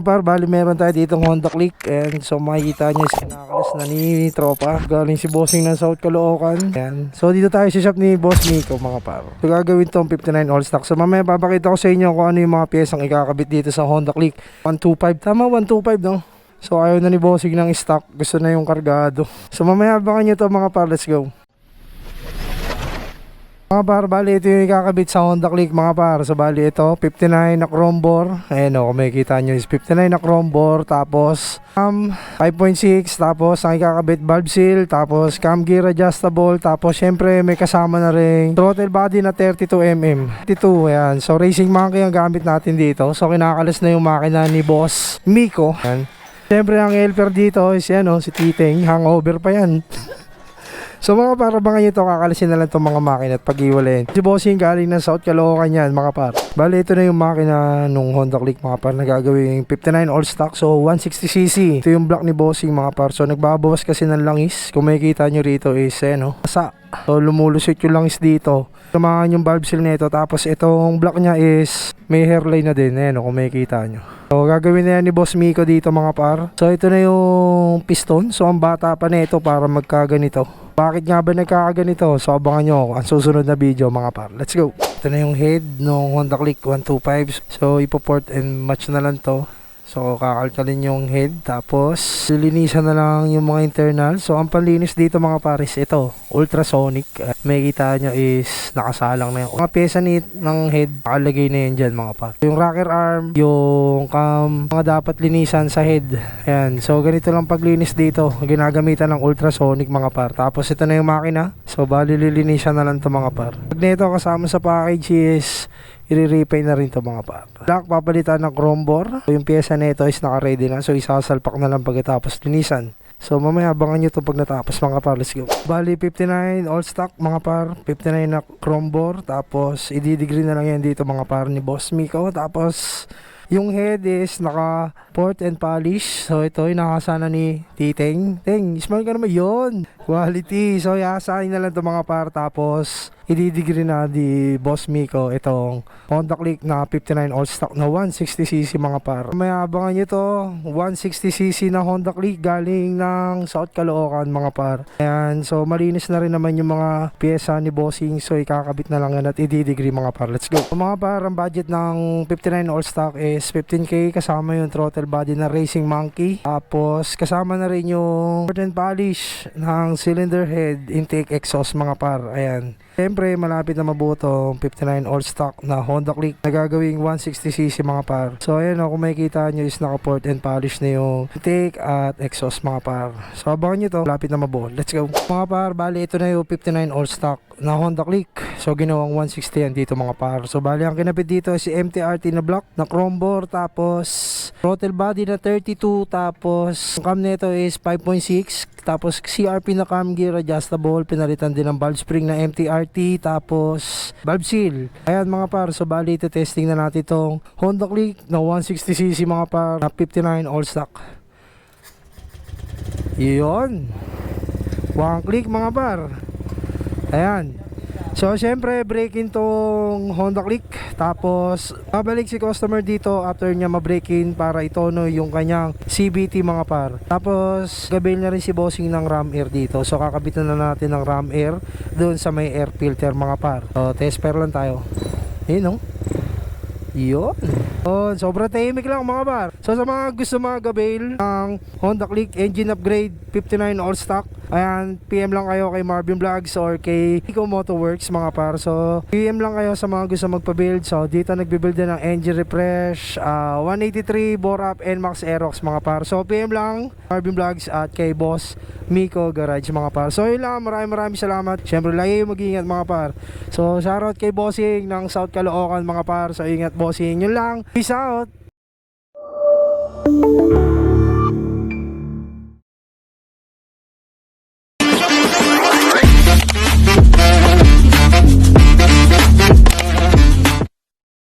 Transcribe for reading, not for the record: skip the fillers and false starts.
Par, bali meron tayo ditong Honda Click, and so makikita nyo is kinakalas na ni tropa. Galing si bossing ng South Caloocan. Ayan. So dito tayo sa shop ni Boss Miko mga par. So gagawin tong 59 all stock. So mamaya papakita ko sa inyo kung ano yung mga piyesang ikakabit dito sa Honda Click. 125, tama 125 no? So ayaw na ni bossing ng stock, gusto na yung kargado. So mamaya abangan nyo to mga par, let's go. Mga par, bali ito yung ikakabit sa Honda Click mga par. So bali ito 59 na chrome bore. Ayan o, kung makikita nyo is 59 na chrome bore. Tapos 5.6. Tapos ang ikakabit valve seal. Tapos cam gear adjustable. Tapos syempre may kasama na rin throttle body na 32mm 32, ayan. So racing monkey ang gamit natin dito. So kinakalas na yung makina ni Boss Miko. Ayan. Syempre ang helper dito is yan o, si Titeng. Hangover pa yan. So mga par, abangan nyo ito, kakalisin na lang itong mga makina at pag-iwalayin. Si bossing galing ng South Caloocan yan mga par. Bali ito na yung makina nung Honda Click mga par na gagawing 59 all stock, so 160cc. Ito yung block ni bossing mga par. So nagbabawas kasi ng langis. Kung makikita nyo rito is masa. So lumulusot yung langis dito. Samahan yung valve seal nito. Tapos itong block niya is may hairline na din. Ayan kung makikita nyo. So gagawin na yan ni Boss Miko dito mga par. So ito na yung piston. So ang bata pa na ito para magkaganito. Bakit nga ba nagkakaganito? So abangan nyo ang susunod na video mga par. Let's go. Ito na yung head ng Honda Click 125. So ipoport and match na lang to. So kakalkalin yung head. Tapos lilinisan na lang yung mga internal. So ang panlinis dito mga pares, ito ultrasonic. May kita nyo is nakasalang na yung mga pyesa ng head. Nakalagay na yan dyan mga par. Yung rocker arm, yung cam, mga dapat linisan sa head. Ayan. So ganito lang paglinis dito. Ginagamitan ng ultrasonic mga par. Tapos ito na yung makina. So bali lilinisan na lang to mga par. Pag nito kasama sa package is i-repaint na rin to mga par. Black, papalitan ng chrome bore. So, yung pyesa nito is naka-ready na. So isasalpak na lang pagkatapos linisan. So mamaya abangan nyo to pag natapos mga par. Let's go. Bali 59 all stock mga par. 59 na chrome bore. Tapos i-degree na lang yan dito mga par ni Boss Miko. Tapos yung head is naka port and polish. So ito yung nakasana ni Titeng. Teng, smile ka naman yun. Quality. So iasahin na lang ito mga par. Tapos i-degree na di Boss Miko itong Honda Click na 59 all stock na 160cc mga par. May abangan nyo to, 160cc na Honda Click galing ng South Caloocan mga par. Ayan, so malinis na rin naman yung mga pyesa ni bossing. So ikakabit na lang yan at i-degree mga par. Let's go. So, mga par, ang budget ng 59 all stock is 15k kasama yung throttle body na Racing Monkey. Tapos kasama na rin yung port and polish ng cylinder head, intake, exhaust mga par. Ayan. Siyempre, malapit na mabuto 59 all stock na Honda Click na gagawing 160cc mga par. So ayan kung makikita nyo is naka-port and polish na yung intake at exhaust mga par. So abangan nyo to, malapit na mabuo. Let's go. Mga par, bali ito na yung 59 all stock na Honda Click. So ginawang 160 yan dito mga par. So bali ang kinapit dito is si MTRT na block na chrome bore. Tapos throttle body na 32. Tapos ang cam nito is 5.6. Tapos CRP na cam gear adjustable. Pinalitan din ng valve spring na MTRT. Tapos valve seal. Ayan mga par. So bali ito testing na natin itong Honda Click na 160cc mga par na 59 all stock. Yun. One click mga par. Ayan. So syempre break-in tong Honda Click. Tapos babalik si customer dito after niya ma-break-in para itono yung kanyang CVT mga par. Tapos gabil na rin si bossing ng ram air dito. So kakabitan na natin ng ram air doon sa may air filter mga par. So test pair lang tayo. Ayun no. Yun. So, sobrang tahimik lang mga par. So sa mga gusto magabil ng Honda Click engine upgrade 59 all stock, ayan, PM lang kayo kay Marvin Vlogs or kay Eco Motoworks mga par. So PM lang kayo sa mga gusto magpa-build. So dito nagbi-build din ng engine refresh, 183 bore up NMAX Aerox mga par. So PM lang Marvin Vlogs at kay Boss Miko Garage mga par. So yun lang, maraming salamat. Syempre lagi mag-iingat mga par. So shoutout kay bossing ng South Caloocan mga par. So ingat bossing, yun lang. Peace out.